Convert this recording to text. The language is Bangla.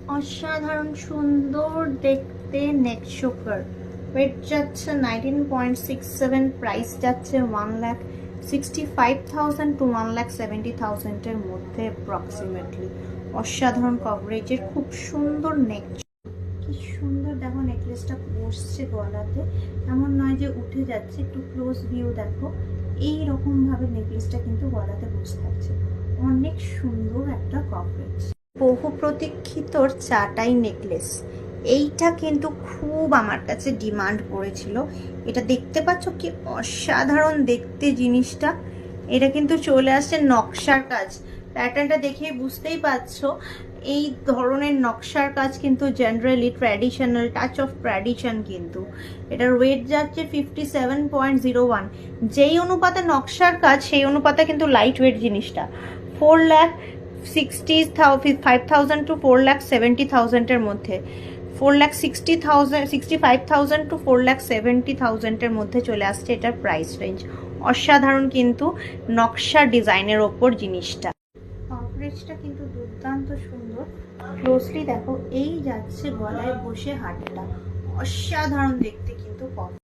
অসাধারণ সুন্দর দেখতে নেক চোকার। ওয়েট যাচ্ছে 19.67, প্রাইস যাচ্ছে 1,65,000 টু 1,70,000 এর মধ্যে অ্যাপ্রক্সিমেটলি। অসাধারণ কভারেজের খুব সুন্দর নেক। কি সুন্দর দেখো নেকলেসটা বসছে গলাতে, এমন নয় যে উঠে যাচ্ছে। একটু ক্লোজ ভিউ দেখো, এই রকম ভাবে নেকলেসটা কিন্তু গলাতে বসে থাকছে। অনেক সুন্দর একটা কভারেজ। বহু প্রতীক্ষিত চাটাই নেকলেস, এইটা কিন্তু খুব আমার কাছে ডিমান্ড করেছিল। এটা দেখতে পাচ্ছ কি অসাধারণ দেখতে জিনিসটা। এটা কিন্তু চলে আসছে নকশার কাজ, প্যাটার্নটা দেখে বুঝতেই পারছো। এই ধরনের নকশার কাজ কিন্তু generally traditional, touch of tradition. কিন্তু এটার ওয়েট যাচ্ছে 57.01। যেই অনুপাতে নকশার কাজ সেই অনুপাতে কিন্তু লাইট ওয়েট জিনিসটা। 4,65,000 টু 4,70,000 এর মধ্যে, 4,65,000 টু 4,70,000 এর মধ্যে চলে আসছে এটার প্রাইস রেঞ্জ। অসাধারণ কিন্তু নকশা ডিজাইনের ওপর জিনিসটা। কভারেজটা কিন্তু দুর্দান্ত সুন্দর। ক্লোজলি দেখো, এই যাচ্ছে গলায় বসে হারটা। অসাধারণ দেখতে কিন্তু